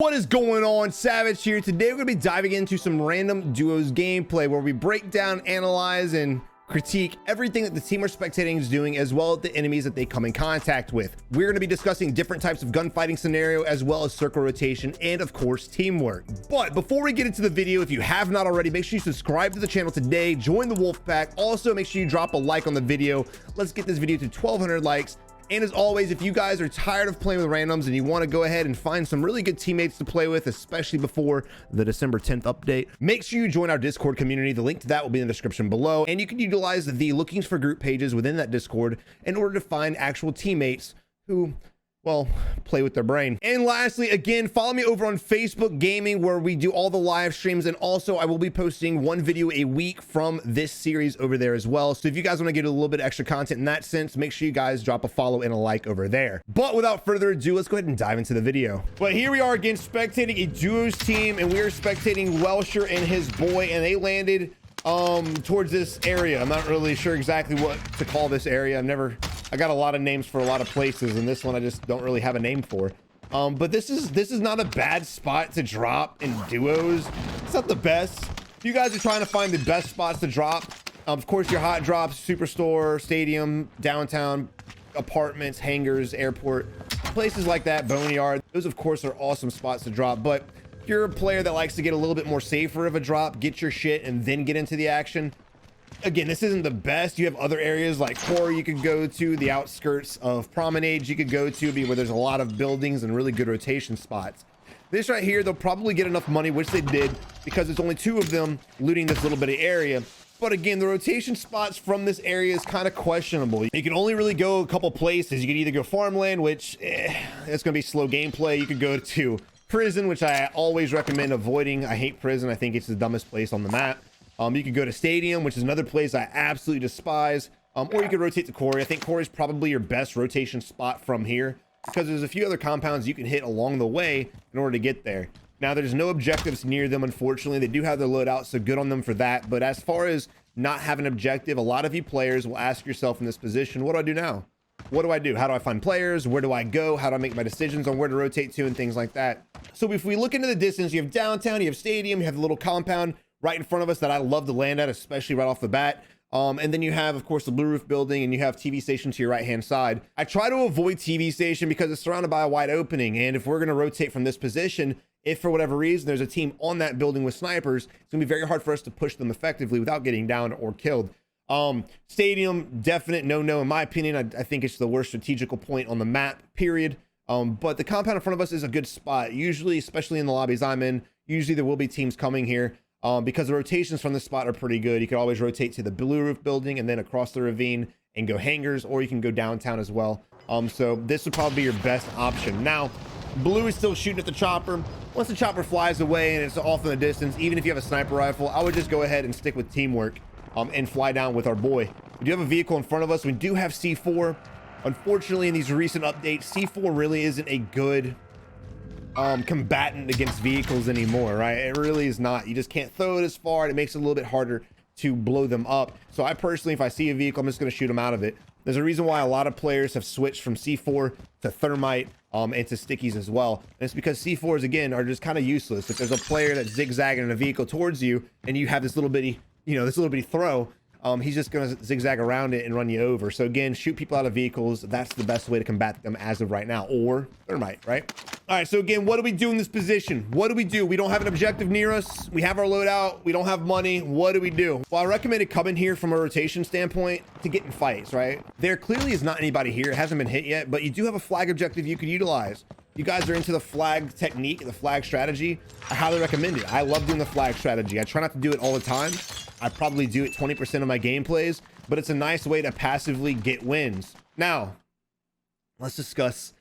What is going on? Savage here. Today we're going to be diving into some random duos gameplay where we break down, analyze, and critique everything that the team we're spectating is doing, as well as the enemies that they come in contact with. We're going to be discussing different types of gunfighting scenario, as well as circle rotation, and of course teamwork. But before we get into the video, if you have not already, make sure you subscribe to the channel today, join the wolf pack. Also make sure you drop a like on the video. Let's get this video to 1,200 likes. And as always, if you guys are tired of playing with randoms and you want to go ahead and find some really good teammates to play with, especially before the December 10th update, make sure you join our Discord community. The link to that will be in the description below. And you can utilize the lookings for group pages within that Discord in order to find actual teammates who, well, play with their brain. And lastly, again, follow me over on Facebook Gaming, where we do all the live streams. And also I will be posting one video a week from this series over there as well. So if you guys want to get a little bit extra content in that sense, make sure you guys drop a follow and a like over there. But without further ado, let's go ahead and dive into the video. But here we are again, spectating a duos team, and we are spectating Welsher and his boy, and they landed towards this area. I'm not really sure exactly what to call this area. I got a lot of names for a lot of places, and this one I just don't really have a name for. But this is not a bad spot to drop in duos. It's not the best. If you guys are trying to find the best spots to drop, of course your hot drops, superstore, stadium, downtown, apartments, hangars, airport, places like that, boneyard, those of course are awesome spots to drop. But if you're a player that likes to get a little bit more safer of a drop, get your shit and then get into the action, again, this isn't the best. You have other areas like Core you could go to, the outskirts of Promenade you could go to, where there's a lot of buildings and really good rotation spots. This right here, they'll probably get enough money, which they did, because there's only two of them looting this little bit of area. But again, the rotation spots from this area is kind of questionable. You can only really go a couple places. You could either go farmland, which it's going to be slow gameplay. You could go to prison, which I always recommend avoiding. I hate prison. I think it's the dumbest place on the map. You could go to stadium, which is another place I absolutely despise. Or you could rotate to Quarry. I think Quarry is probably your best rotation spot from here, because there's a few other compounds you can hit along the way in order to get there. Now, there's no objectives near them, unfortunately. They do have their loadout, so good on them for that. But as far as not having an objective, a lot of you players will ask yourself in this position, what do I do now? What do I do? How do I find players? Where do I go? How do I make my decisions on where to rotate to and things like that? So if we look into the distance, you have downtown, you have stadium, you have the little compound right in front of us that I love to land at, especially right off the bat. And then you have, of course, the blue roof building, and you have TV station to your right hand side. I try to avoid TV station because it's surrounded by a wide opening, and if we're going to rotate from this position, if for whatever reason there's a team on that building with snipers, it's gonna be very hard for us to push them effectively without getting down or killed. Stadium, definite no in my opinion. I think it's the worst strategical point on the map, period. But the compound in front of us is a good spot. Usually, especially in the lobbies I'm in, usually there will be teams coming here. Because the rotations from this spot are pretty good. You can always rotate to the blue roof building and then across the ravine and go hangars, or you can go downtown as well. So this would probably be your best option. Now, blue is still shooting at the chopper. Once the chopper flies away and it's off in the distance, even if you have a sniper rifle, I would just go ahead and stick with teamwork and fly down with our boy. We do have a vehicle in front of us. We do have C4. Unfortunately, in these recent updates, C4 really isn't a good combatant against vehicles anymore, right? It really is not. You just can't throw it as far, and it makes it a little bit harder to blow them up. So I personally, if I see a vehicle, I'm just going to shoot them out of it. There's a reason why a lot of players have switched from C4 to thermite and to stickies as well, and it's because C4s again are just kind of useless. If there's a player that's zigzagging in a vehicle towards you and you have this little bitty, this little bitty throw, he's just going to zigzag around it and run you over. So again, shoot people out of vehicles. That's the best way to combat them as of right now, or thermite, right? All right, so again, what do we do in this position? What do? We don't have an objective near us. We have our loadout. We don't have money. What do we do? Well, I recommended coming here from a rotation standpoint to get in fights, right? There clearly is not anybody here. It hasn't been hit yet, but you do have a flag objective you could utilize. You guys are into the flag technique, the flag strategy, I highly recommend it. I love doing the flag strategy. I try not to do it all the time. I probably do it 20% of my gameplays, but it's a nice way to passively get wins. Now, let's discuss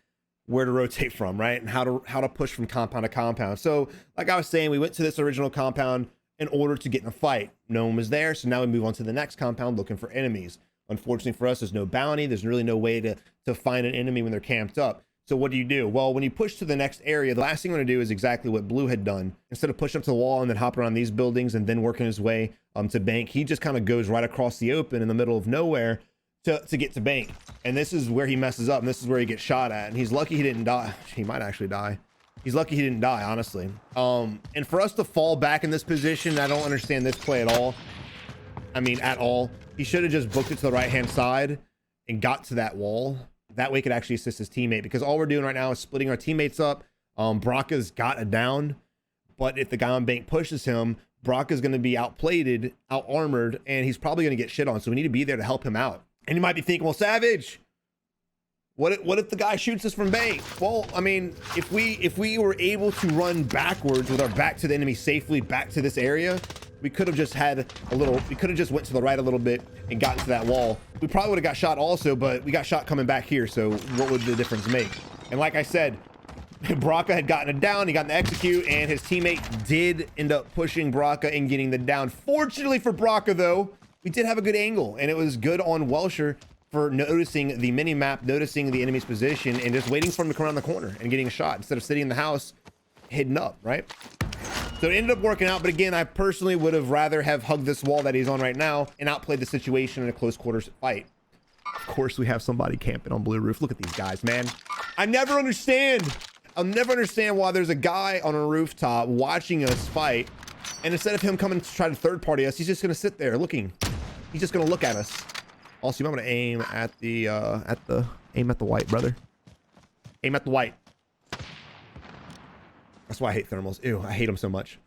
where to rotate from, right? And how to push from compound to compound. So like I was saying, we went to this original compound in order to get in a fight. No one was there, so now we move on to the next compound looking for enemies. Unfortunately for us, there's no bounty. There's really no way to find an enemy when they're camped up. So what do? Well, when you push to the next area, the last thing you want to do is exactly what Blue had done. Instead of pushing up to the wall and then hopping around these buildings and then working his way to bank, he just kind of goes right across the open in the middle of nowhere to get to bank. And this is where he messes up, and this is where he gets shot at. And he's lucky he didn't die. He might actually die. He's lucky he didn't die, honestly. And for us to fall back in this position, I don't understand this play at all. I mean, at all. He should have just booked it to the right-hand side and got to that wall. That way he could actually assist his teammate, because all we're doing right now is splitting our teammates up. Braka's got a down, but if the guy on bank pushes him, Braka's going to be outplated, out-armored, and he's probably going to get shit on. So we need to be there to help him out. And you might be thinking, well, Savage, what if the guy shoots us from bank? Well, I mean, if we were able to run backwards with our back to the enemy safely back to this area, we could have just had a little, we could have just went to the right a little bit and gotten to that wall. We probably would have got shot also, but we got shot coming back here. So what would the difference make? And like I said, Braka had gotten it down, he got an execute, and his teammate did end up pushing Braka and getting the down. Fortunately for Braka, though, we did have a good angle, and it was good on Welsher for noticing the mini map, noticing the enemy's position, and just waiting for him to come around the corner and getting a shot instead of sitting in the house hidden up, right? So it ended up working out, but again, I personally would have rather have hugged this wall that he's on right now and outplayed the situation in a close quarters fight. Of course, we have somebody camping on blue roof. Look at these guys, man. I never understand. I'll never understand why there's a guy on a rooftop watching us fight, and instead of him coming to try to third party us, he's just gonna sit there looking. He's just gonna look at us. Also, I'm gonna aim at the aim at the white, brother. Aim at the white. That's why I hate thermals. Ew, I hate them so much.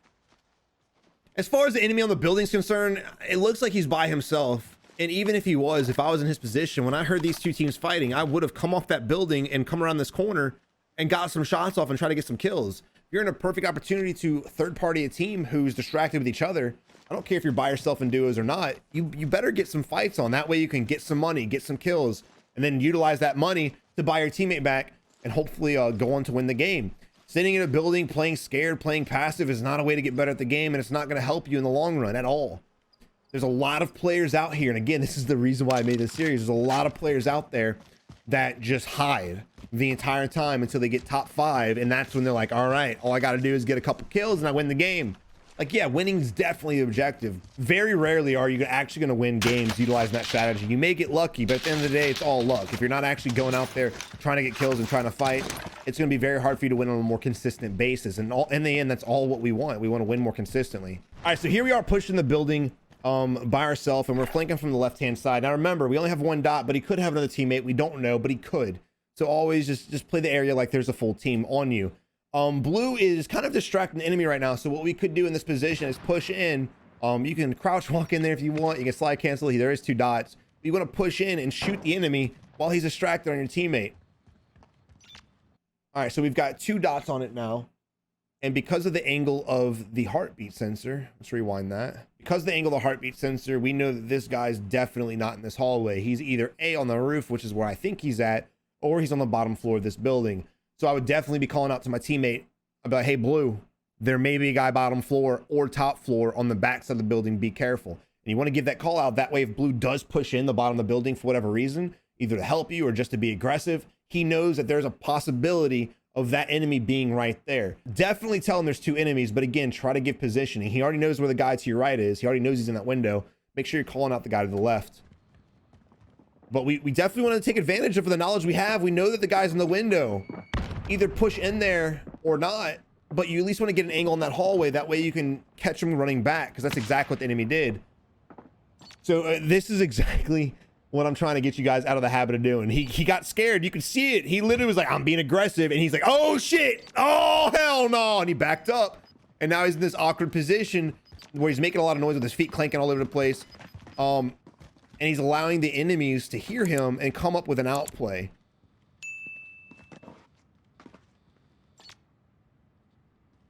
As far as the enemy on the building's concerned, it looks like he's by himself. And even if he was, if I was in his position, when I heard these two teams fighting, I would have come off that building and come around this corner and got some shots off and try to get some kills. You're in a perfect opportunity to third party a team who's distracted with each other. I don't care if you're by yourself in duos or not. You better get some fights on. That way you can get some money, get some kills, and then utilize that money to buy your teammate back and hopefully go on to win the game. Sitting in a building, playing scared, playing passive is not a way to get better at the game, and it's not going to help you in the long run at all. There's a lot of players out here, and again, this is the reason why I made this series. There's a lot of players out there that just hide the entire time until they get top 5, and that's when they're like, all right, all I got to do is get a couple kills and I win the game. Like, yeah, winning is definitely the objective. Very rarely are you actually going to win games utilizing that strategy. You may get lucky, but at the end of the day, it's all luck. If you're not actually going out there trying to get kills and trying to fight, it's going to be very hard for you to win on a more consistent basis. And in the end, that's all what we want. We want to win more consistently. All right, so here we are pushing the building by ourselves, and we're flanking from the left-hand side. Now, remember, we only have one dot, but he could have another teammate. We don't know, but he could. So always just play the area like there's a full team on you. Blue is kind of distracting the enemy right now. So what we could do in this position is push in. You can crouch walk in there if you want. You can slide cancel. There is 2 dots. You want to push in and shoot the enemy while he's distracted on your teammate. All right, so we've got 2 dots on it now. And because of the angle of the heartbeat sensor, let's rewind that. Because of the angle of the heartbeat sensor, we know that this guy's definitely not in this hallway. He's either A, on the roof, which is where I think he's at, or he's on the bottom floor of this building. So I would definitely be calling out to my teammate about, hey, Blue, there may be a guy bottom floor or top floor on the back side of the building. Be careful. And you want to give that call out. That way, if Blue does push in the bottom of the building for whatever reason, either to help you or just to be aggressive, he knows that there's a possibility of that enemy being right there. Definitely tell him there's 2 enemies, but again, try to give positioning. He already knows where the guy to your right is. He already knows he's in that window. Make sure you're calling out the guy to the left. But we definitely want to take advantage of the knowledge we have. We know that the guy's in the window. Either push in there or not, but you at least want to get an angle on that hallway. That way you can catch him running back, because that's exactly what the enemy did. So this is exactly what I'm trying to get you guys out of the habit of doing. He got scared. You could see it. He literally was like, I'm being aggressive. And he's like, oh shit. Oh, hell no. And he backed up. And now he's in this awkward position where he's making a lot of noise with his feet clanking all over the place. And he's allowing the enemies to hear him and come up with an outplay.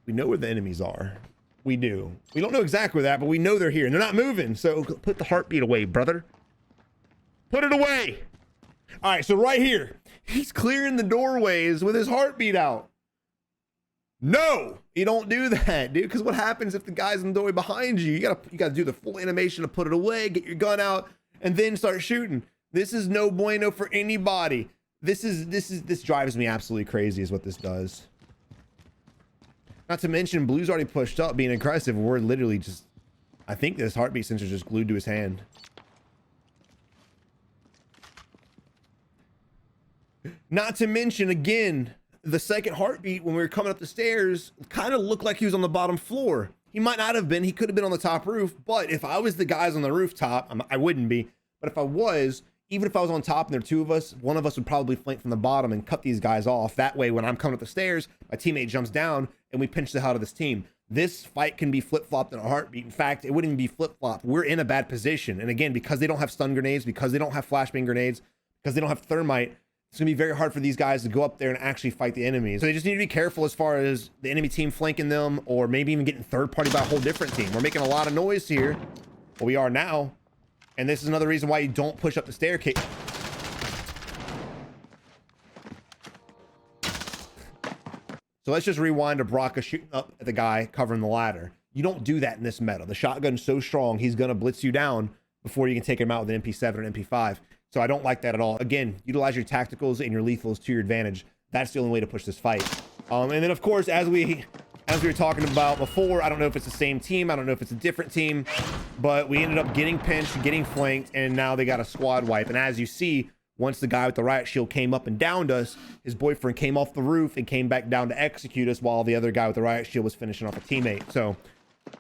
We know where the enemies are. We do. We don't know exactly that, but we know they're here and they're not moving. So put the heartbeat away, brother. Put it away. All right, so right here, he's clearing the doorways with his heartbeat out. No, you don't do that, dude, because what happens if the guy's in the doorway behind you? You gotta do the full animation to put it away, get your gun out, and then start shooting. This is no bueno for anybody. This drives me absolutely crazy is what this does. Not to mention, Blue's already pushed up, being aggressive. We're literally just, I think this heartbeat sensor is just glued to his hand. Not to mention, again, The second heartbeat when we were coming up the stairs kind of looked like he was on the bottom floor. He might not have been. He could have been on the top roof. But if I was the guys on the rooftop, I wouldn't be. But if I was, even if I was on top and there were two of us, one of us would probably flank from the bottom and cut these guys off. That way, when I'm coming up the stairs, my teammate jumps down and we pinch the hell out of this team. This fight can be flip-flopped in a heartbeat. In fact, it wouldn't even be flip-flopped. We're in a bad position. And again, because they don't have stun grenades, because they don't have flashbang grenades, because they don't have thermite, it's gonna be very hard for these guys to go up there and actually fight the enemies. So they just need to be careful as far as the enemy team flanking them, or maybe even getting third party by a whole different team. We're making a lot of noise here. Well, we are now. And this is another reason why you don't push up the staircase. So let's just rewind to Brocka shooting up at the guy covering the ladder. You don't do that in this meta. The shotgun's so strong, he's gonna blitz you down before you can take him out with an MP7 or an MP5. So I don't like that at all. Again, utilize your tacticals and your lethals to your advantage. That's the only way to push this fight. And then of course, as we were talking about before, I don't know if it's the same team, I don't know if it's a different team, but we ended up getting pinched, getting flanked, and now they got a squad wipe. And as you see, once the guy with the riot shield came up and downed us, his boyfriend came off the roof and came back down to execute us while the other guy with the riot shield was finishing off a teammate. So,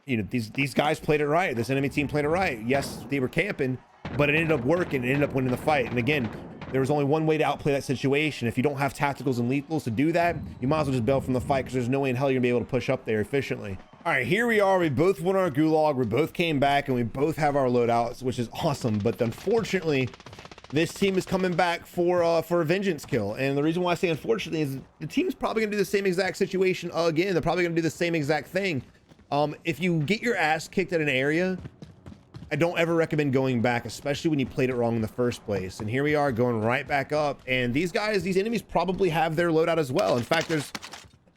you know, these guys played it right. This enemy team played it right. Yes, they were camping, but it ended up working. It ended up winning the fight. And again, there was only one way to outplay that situation. If you don't have tacticals and lethals to do that, you might as well just bail from the fight, because there's no way in hell you're gonna be able to push up there efficiently. All right, here we are. We both won our gulag. We both came back, and we both have our loadouts, which is awesome. But unfortunately, this team is coming back for a vengeance kill. And the reason why I say unfortunately is the team's probably gonna do the same exact situation again. They're probably gonna do the same exact thing. If you get your ass kicked at an area, I don't ever recommend going back, especially when you played it wrong in the first place. And here we are going right back up. And these guys, these enemies probably have their loadout as well. In fact, there's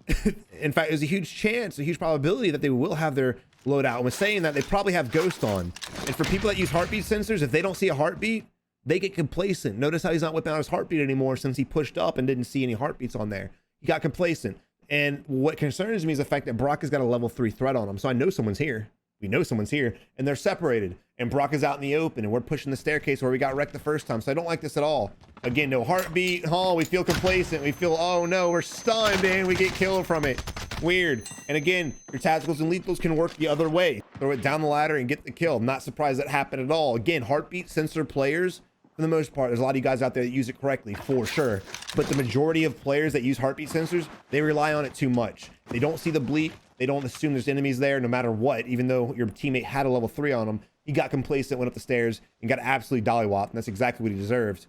a huge chance, a huge probability that they will have their loadout. And with saying that, they probably have Ghost on. And for people that use heartbeat sensors, if they don't see a heartbeat, they get complacent. Notice how he's not whipping out his heartbeat anymore since he pushed up and didn't see any heartbeats on there. He got complacent. And what concerns me is the fact that Brock has got a level 3 threat on him. So I know someone's here. We know someone's here, and they're separated, and Brock is out in the open, and we're pushing the staircase where we got wrecked the first time. So I don't like this at all. Again, no heartbeat. Oh, we feel complacent. We feel, oh no, we're stunned, and we get killed from it. Weird. And again, your tacticals and lethals can work the other way. Throw it down the ladder and get the kill. I'm not surprised that happened at all. Again, heartbeat sensor players, for the most part, there's a lot of you guys out there that use it correctly, for sure. But the majority of players that use heartbeat sensors, they rely on it too much. They don't see the bleep. They don't assume there's enemies there no matter what, even though your teammate had a level 3 on him. He got complacent, went up the stairs, and got absolutely dollywopped, and that's exactly what he deserved.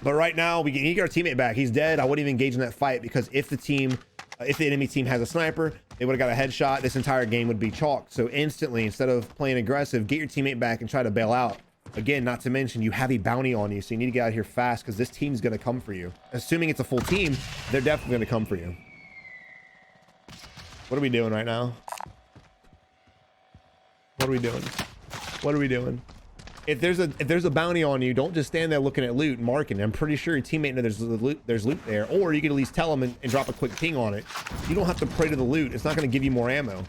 But right now, we get our teammate back. He's dead. I wouldn't even engage in that fight, because if the enemy team has a sniper, they would have got a headshot. This entire game would be chalked. So instantly, instead of playing aggressive, get your teammate back and try to bail out. Again, not to mention, you have a bounty on you, so you need to get out of here fast, because this team's going to come for you. Assuming it's a full team, they're definitely going to come for you. What are we doing right now? What are we doing? What are we doing? If there's a bounty on you, don't just stand there looking at loot and marking. I'm pretty sure your teammate knows there's loot there, or you can at least tell them and drop a quick ping on it. You don't have to pray to the loot. It's not going to give you more ammo.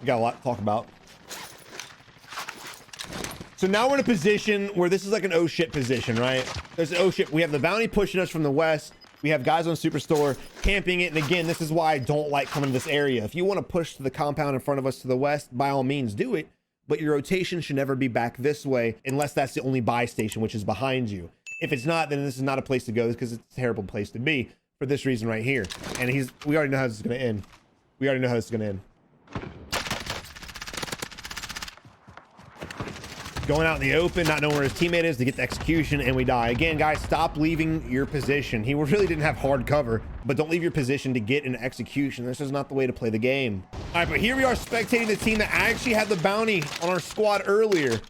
We got a lot to talk about. So now we're in a position where this is like an oh shit position, right? There's an oh shit. We have the bounty pushing us from the west. We have guys on Superstore camping it. And again, this is why I don't like coming to this area. If you want to push to the compound in front of us to the west, by all means do it. But your rotation should never be back this way unless that's the only buy station, which is behind you. If it's not, then this is not a place to go, because it's a terrible place to be for this reason right here. And we already know how this is going to end. We already know how this is going to end. Going out in the open, not knowing where his teammate is to get the execution, and we die. Again, guys, stop leaving your position. He really didn't have hard cover, but don't leave your position to get an execution. This is not the way to play the game. All right, but here we are spectating the team that actually had the bounty on our squad earlier.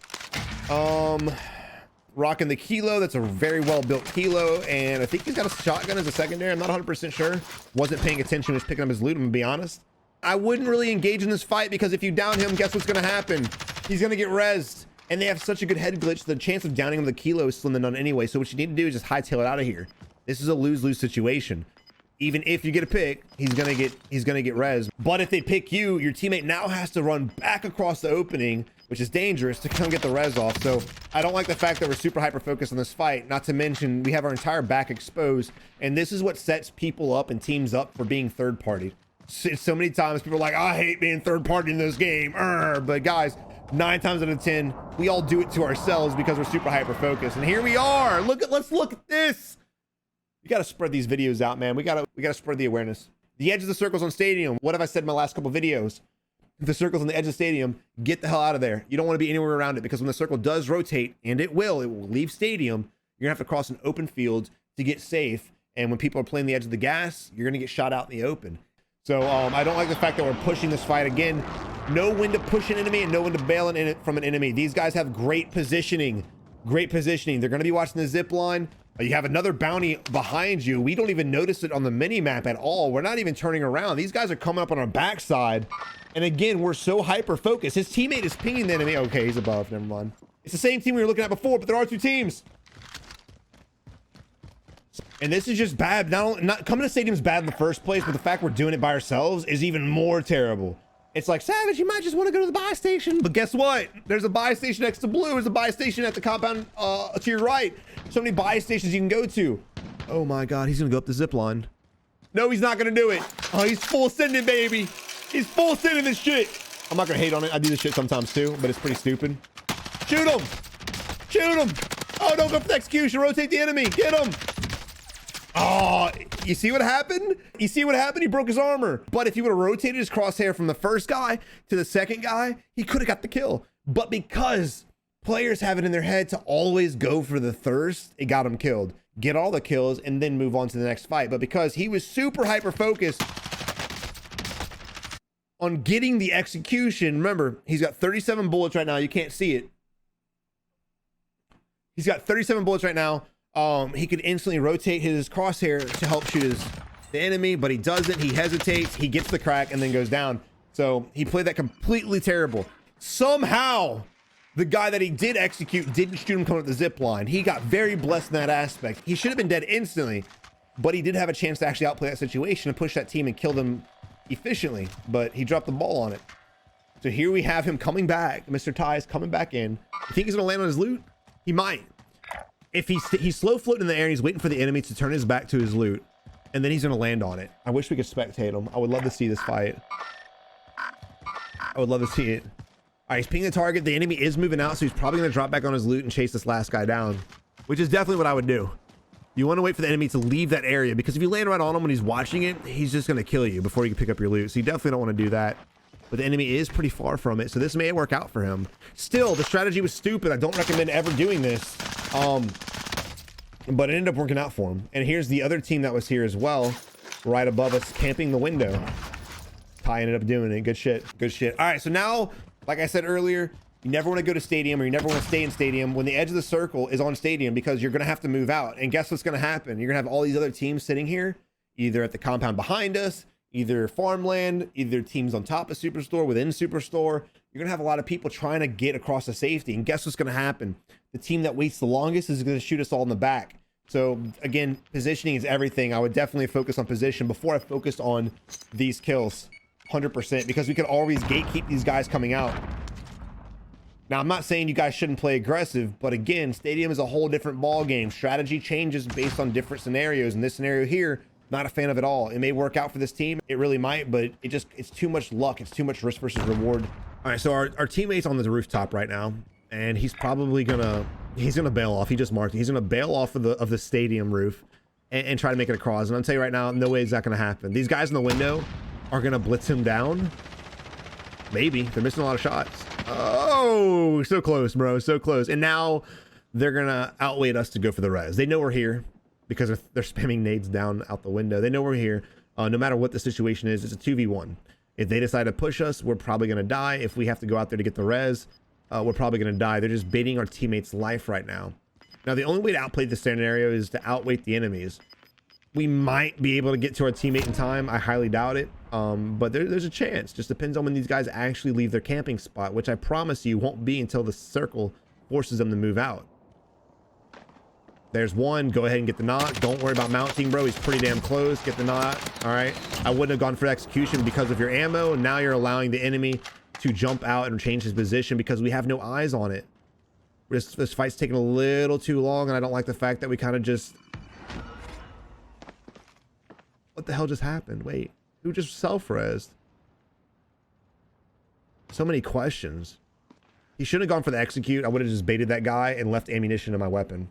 Rocking the kilo. That's a very well-built kilo, and I think he's got a shotgun as a secondary. I'm not 100% sure. Wasn't paying attention, was picking up his loot, I'm gonna be honest. I wouldn't really engage in this fight, because if you down him, guess what's gonna happen? He's gonna get rezzed. And they have such a good head glitch, the chance of downing him with the kilo is slim to none anyway. So what you need to do is just hightail it out of here. This is a lose-lose situation. Even if you get a pick, he's gonna get res. But if they pick you, your teammate now has to run back across the opening, which is dangerous to come get the res off. So I don't like the fact that we're super hyper focused on this fight, not to mention we have our entire back exposed, and this is what sets people up and teams up for being third party. So many times people are like, I hate being third party in this game, but guys, 9 times out of 10 we all do it to ourselves because we're super hyper focused. And here we are. Let's look at this. You got to spread these videos out, man. We got to spread the awareness. The edge of the circle's on stadium. What have I said in my last couple videos? If the circle's on the edge of the stadium, get the hell out of there. You don't want to be anywhere around it, because when the circle does rotate, and it will leave stadium, you're gonna have to cross an open field to get safe. And when people are playing the edge of the gas, you're gonna get shot out in the open. So I don't like the fact that we're pushing this fight. Again, know when to push an enemy and know when to bail in it from an enemy. These guys have great positioning. Great positioning. They're gonna be watching the zip line. You have another bounty behind you. We don't even notice it on the mini map at all. We're not even turning around. These guys are coming up on our backside. And again, we're so hyper focused. His teammate is pinging the enemy. Okay, he's above. Never mind. It's the same team we were looking at before, but there are 2 teams. And this is just bad. Not coming to stadium's bad in the first place, but the fact we're doing it by ourselves is even more terrible. It's like, Savage, you might just want to go to the buy station. But guess what? There's a buy station next to blue. There's a buy station at the compound to your right. So many buy stations you can go to. Oh my God, he's gonna go up the zip line. No, he's not gonna do it. Oh, he's full sending, baby. He's full sending this shit. I'm not gonna hate on it. I do this shit sometimes too, but it's pretty stupid. Shoot him. Shoot him. Oh, don't go for the execution. Rotate the enemy. Get him. Oh, you see what happened? You see what happened? He broke his armor. But if he would have rotated his crosshair from the first guy to the second guy, he could have got the kill. But because players have it in their head to always go for the thirst, it got him killed. Get all the kills and then move on to the next fight. But because he was super hyper focused on getting the execution, remember, he's got 37 bullets right now. You can't see it. He's got 37 bullets right now. He could instantly rotate his crosshair to help shoot the enemy, but he doesn't. He hesitates. He gets the crack and then goes down. So he played that completely terrible. Somehow, the guy that he did execute didn't shoot him coming up the zip line. He got very blessed in that aspect. He should have been dead instantly, but he did have a chance to actually outplay that situation and push that team and kill them efficiently, but he dropped the ball on it. So here we have him coming back. Mr. Ty is coming back in. You think he's gonna land on his loot? He might. If he's slow floating in the air and he's waiting for the enemy to turn his back to his loot, and then he's gonna land on it. I wish we could spectate him. I would love to see this fight. I would love to see it. All right, he's pinging the target. The enemy is moving out, so he's probably gonna drop back on his loot and chase this last guy down, which is definitely what I would do. You want to wait for the enemy to leave that area, because if you land right on him when he's watching it, he's just gonna kill you before you can pick up your loot. So you definitely don't want to do that. But the enemy is pretty far from it, so this may work out for him. Still, the strategy was stupid. I don't recommend ever doing this. But it ended up working out for him. And here's the other team that was here as well, right above us, camping the window. Ty ended up doing it. Good shit. Good shit. All right, so now, like I said earlier, you never want to go to stadium, or you never want to stay in stadium when the edge of the circle is on stadium, because you're going to have to move out. And guess what's going to happen? You're going to have all these other teams sitting here, either at the compound behind us, either farmland, either teams on top of Superstore, within Superstore. You're going to have a lot of people trying to get across the safety. And guess what's going to happen? The team that waits the longest is going to shoot us all in the back. So again, positioning is everything. I would definitely focus on position before I focused on these kills. 100%, because we could always gatekeep these guys coming out. Now, I'm not saying you guys shouldn't play aggressive, but again, stadium is a whole different ball game. Strategy changes based on different scenarios. In this scenario here, not a fan of it all. It may work out for this team. It really might, but it's too much luck. It's too much risk versus reward. All right, so our teammate's on the rooftop right now, and he's probably gonna bail off. He just marked it. He's gonna bail off of the stadium roof and try to make it across. And I'll tell you right now, no way is that gonna happen. These guys in the window are gonna blitz him down. Maybe. They're missing a lot of shots. Oh, so close, bro. So close. And now they're gonna outweight us to go for the res. They know we're here because they're spamming nades down out the window. They know we're here. No matter what the situation is, it's a 2v1. If they decide to push us, we're probably gonna die. If we have to go out there to get the res, we're probably gonna die. They're just baiting our teammates' life right now. Now, the only way to outplay this scenario is to outweight the enemies. We might be able to get to our teammate in time. I highly doubt it. But there's a chance. Just depends on when these guys actually leave their camping spot, which I promise you won't be until the circle forces them to move out. There's one. Go ahead and get the knock. Don't worry about mounting, bro. He's pretty damn close. Get the knock. All right. I wouldn't have gone for execution because of your ammo. Now you're allowing the enemy to jump out and change his position because we have no eyes on it. This fight's taking a little too long, and I don't like the fact that we kind of just... What the hell just happened? Wait, who just self-resed? So many questions. He shouldn't have gone for the execute. I would have just baited that guy and left ammunition in my weapon.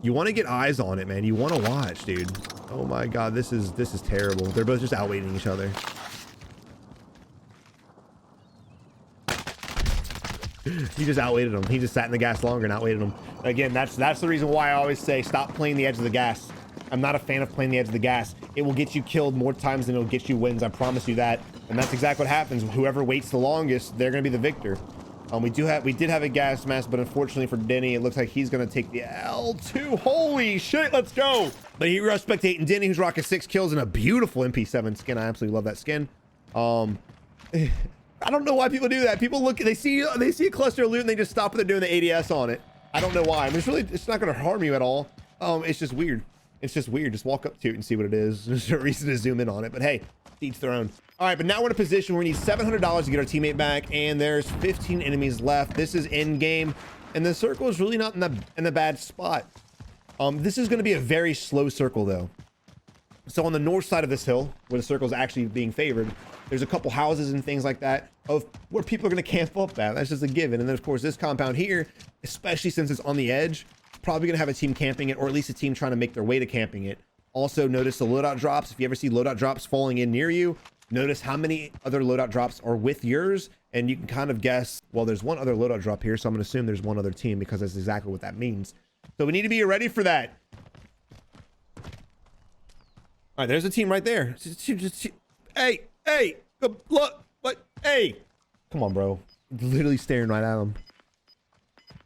You want to get eyes on it, man. You want to watch, dude. Oh my god, this is terrible. They're both just outweighting each other. He just outweighted him. He just sat in the gas longer and outweighted him. Again, that's the reason why I always say stop playing the edge of the gas. I'm not a fan of playing the edge of the gas. It will get you killed more times than it'll get you wins. I promise you that. And that's exactly what happens. Whoever waits the longest, they're gonna be the victor. We did have a gas mask, but unfortunately for Denny, it looks like he's gonna take the L2. Holy shit, let's go. But here we are spectating Denny, who's rocking 6 kills and a beautiful MP7 skin. I absolutely love that skin. I don't know why people do that. People look, they see a cluster of loot and they just stop what they're doing the ADS on it. I don't know why. I mean, it's not gonna harm you at all. It's just weird. It's just weird. Just walk up to it and see what it is. There's no reason to zoom in on it, but hey, each their own. All right, but now we're in a position where we need $700 to get our teammate back, and there's 15 enemies left. This is end game, and the circle is really not in the bad spot. This is going to be a very slow circle, though. So on the north side of this hill, where the circle is actually being favored, there's a couple houses and things like that of where people are going to camp up at. That's just a given. And then, of course, this compound here, especially since it's on the edge, probably going to have a team camping it, or at least a team trying to make their way to camping it. Also, notice the loadout drops. If you ever see loadout drops falling in near you, notice how many other loadout drops are with yours, and you can kind of guess, well, there's one other loadout drop here, so I'm going to assume there's one other team because that's exactly what that means. So we need to be ready for that. All right, there's a team right there. Hey, look, what? Hey, come on, bro. Literally staring right at him.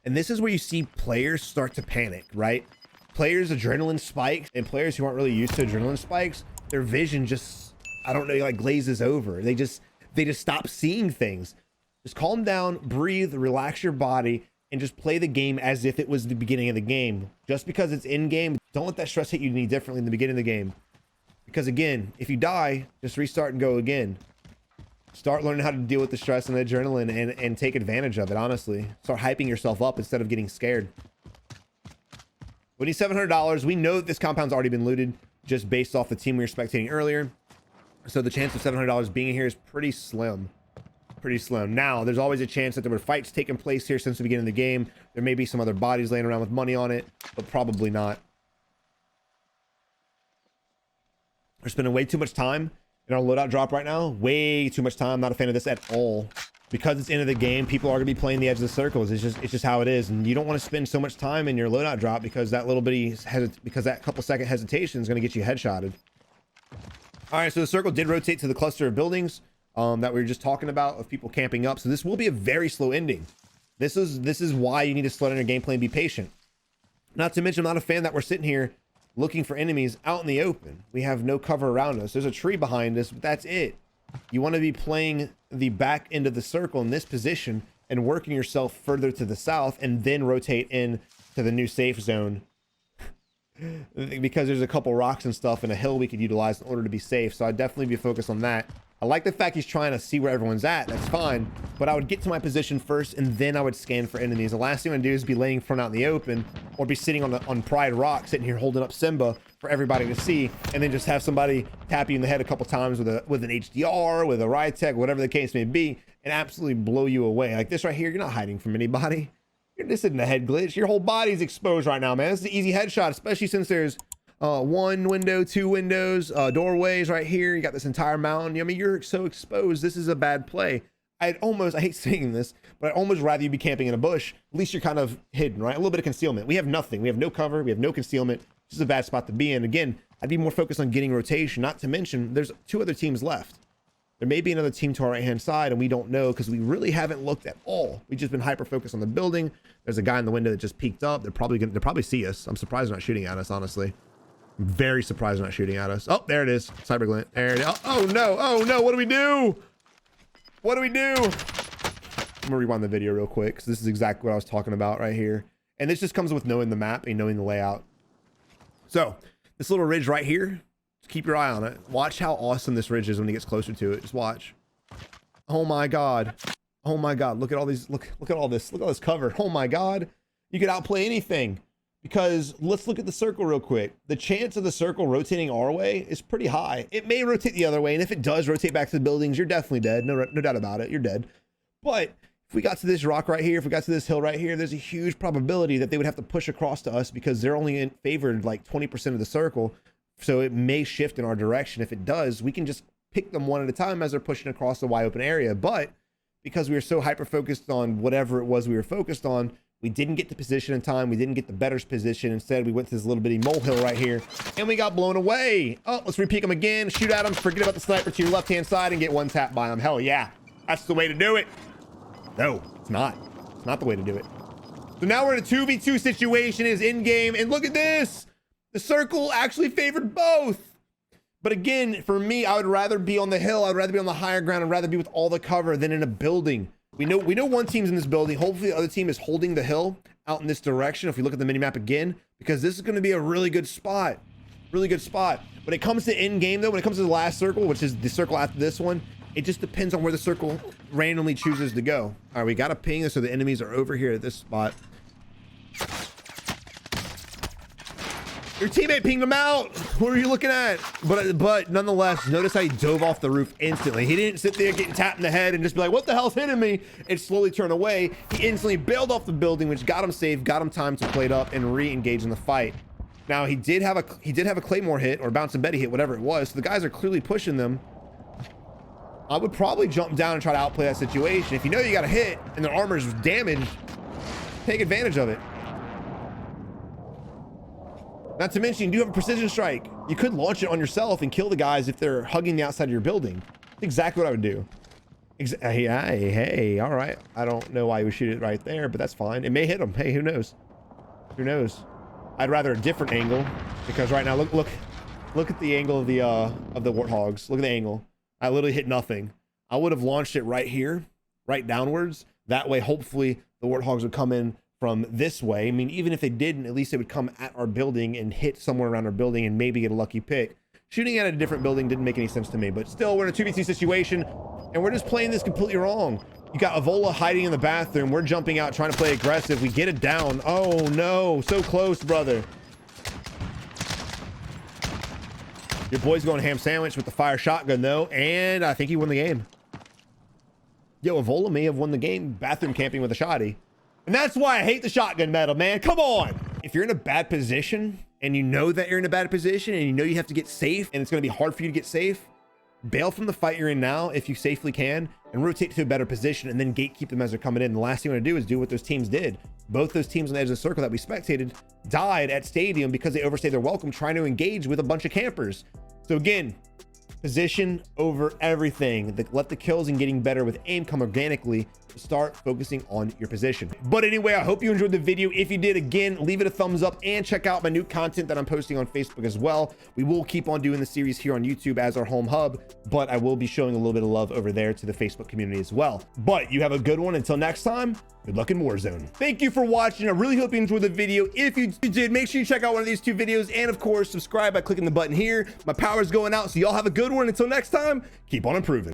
And this is where you see players start to panic, right? Players' adrenaline spikes, and players who aren't really used to adrenaline spikes, their vision just, I don't know, like glazes over. They just stop seeing things. Just calm down, breathe, relax your body, and just play the game as if it was the beginning of the game. Just because it's in game, don't let that stress hit you any differently in the beginning of the game. Because again, if you die, just restart and go again. Start learning how to deal with the stress and the adrenaline and take advantage of it, honestly. Start hyping yourself up instead of getting scared. We need $700. We know that this compound's already been looted just based off the team we were spectating earlier. So the chance of $700 being here is pretty slim. Pretty slim. Now, there's always a chance that there were fights taking place here since the beginning of the game. There may be some other bodies laying around with money on it, but probably not. We're spending way too much time in our loadout drop right now. Way too much time. I'm not a fan of this at all. Because it's end of the game, people are going to be playing the edge of the circles. It's just how it is. And you don't want to spend so much time in your loadout drop because that little bitty because that couple second hesitation is going to get you headshotted. All right, so the circle did rotate to the cluster of buildings that we were just talking about of people camping up. So this will be a very slow ending. This is why you need to slow down your gameplay and be patient. Not to mention, I'm not a fan that we're sitting here looking for enemies out in the open. We have no cover around us. There's a tree behind us, but that's it. You want to be playing the back end of the circle in this position and working yourself further to the south and then rotate in to the new safe zone. Because there's a couple rocks and stuff and a hill we could utilize in order to be safe. So I'd definitely be focused on that. I like the fact he's trying to see where everyone's at. That's fine. But I would get to my position first and then I would scan for enemies. The last thing I'm gonna do is be laying front out in the open or be sitting on Pride Rock, sitting here holding up Simba for everybody to see, and then just have somebody tap you in the head a couple times with an HDR, with a Rytech, whatever the case may be, and absolutely blow you away. Like this right here, you're not hiding from anybody. You're just in a head glitch. Your whole body's exposed right now, man. This is an easy headshot, especially since there's one window, two windows, doorways right here. You got this entire mountain. I mean, you're so exposed. This is a bad play. I hate saying this, but I'd almost rather you be camping in a bush. At least you're kind of hidden, right? A little bit of concealment. We have nothing. We have no cover. We have no concealment. This is a bad spot to be in. Again, I'd be more focused on getting rotation, not to mention there's 2 other teams left. There may be another team to our right-hand side, and we don't know because we really haven't looked at all. We've just been hyper-focused on the building. There's a guy in the window that just peeked up. They'll probably see us. I'm surprised they're not shooting at us, honestly. I'm very surprised they're not shooting at us. Oh, there it is. Cyberglint. There it is. Oh, no. Oh, no. What do we do? What do we do? I'm going to rewind the video real quick because this is exactly what I was talking about right here. And this just comes with knowing the map and knowing the layout. So this little ridge right here, Just keep your eye on it. Watch how awesome this ridge is when he gets closer to it. Just watch. Oh my God. Oh my God. Look at all these. Look at all this. Look at all this cover. Oh my God. You could outplay anything. Because let's look at the circle real quick. The chance of the circle rotating our way is pretty high. It may rotate the other way, and if it does rotate back to the buildings, you're definitely dead. No doubt about it. You're dead. But if we got to this rock right here, if we got to this hill right here, there's a huge probability that they would have to push across to us because they're only favored like 20% of the circle. So it may shift in our direction. If it does, we can just pick them one at a time as they're pushing across the wide open area. But because we were so hyper focused on whatever it was we were focused on, we didn't get the position in time. We didn't get the better position. Instead, we went to this little bitty molehill right here and we got blown away. Oh, let's repeat them again. Shoot at them. Forget about the sniper to your left-hand side and get one tap by them. Hell yeah. That's the way to do it. No, it's not. It's not the way to do it. So now we're in a 2v2 situation. Is in game. And look at this. The circle actually favored both. But again, for me, I would rather be on the hill. I'd rather be on the higher ground. I'd rather be with all the cover than in a building. We know one team's in this building. Hopefully the other team is holding the hill out in this direction. If we look at the minimap again, because this is going to be a really good spot. Really good spot. When it comes to end game though, when it comes to the last circle, which is the circle after this one, it just depends on where the circle randomly chooses to go. All right, we got to ping this so the enemies are over here at this spot. Your teammate pinged him out. What are you looking at? But nonetheless, notice how he dove off the roof instantly. He didn't sit there getting tapped in the head and just be like, what the hell's hitting me? And slowly turn away. He instantly bailed off the building, which got him safe, got him time to play it up and re-engage in the fight. Now he did have a Claymore hit or bounce and Betty hit, whatever it was. So the guys are clearly pushing them. I would probably jump down and try to outplay that situation. If you know you got a hit and their armor's damaged, take advantage of it. Not to mention, you do have a precision strike. You could launch it on yourself and kill the guys if they're hugging the outside of your building. That's exactly what I would do. Hey, all right. I don't know why you would shoot it right there, but that's fine. It may hit them. Hey, who knows? Who knows? I'd rather a different angle because right now, look at the angle of the warthogs. Look at the angle. I literally hit nothing. I would have launched it right here, right downwards. That way, hopefully, the warthogs would come in from this way. I mean, even if they didn't, at least they would come at our building and hit somewhere around our building and maybe get a lucky pick. Shooting at a different building didn't make any sense to me, but still, we're in a 2v2 situation and we're just playing this completely wrong. You got Avola hiding in the bathroom. We're jumping out, trying to play aggressive. We get it down. Oh no, so close, brother. Your boy's going ham sandwich with the fire shotgun though, and I think he won the game. Yo, Avola may have won the game bathroom camping with a shotty. And that's why I hate the shotgun meta, man. Come on. If you're in a bad position and you know that you're in a bad position and you know you have to get safe and it's going to be hard for you to get safe, bail from the fight you're in now if you safely can and rotate to a better position and then gatekeep them as they're coming in. The last thing you want to do is do what those teams did. Both those teams on the edge of the circle that we spectated died at stadium because they overstayed their welcome trying to engage with a bunch of campers. So again, position over everything. Let the kills and getting better with aim come organically. Start focusing on your position. But anyway, I hope you enjoyed the video. If you did, again, leave it a thumbs up and check out my new content that I'm posting on Facebook as well. We will keep on doing the series here on YouTube as our home hub, but I will be showing a little bit of love over there to the Facebook community as well. But you have a good one. Until next time, good luck in Warzone. Thank you for watching. I really hope you enjoyed the video. If you did, make sure you check out one of these two videos and of course, subscribe by clicking the button here. My power's going out, so y'all have a good one. Until next time, keep on improving.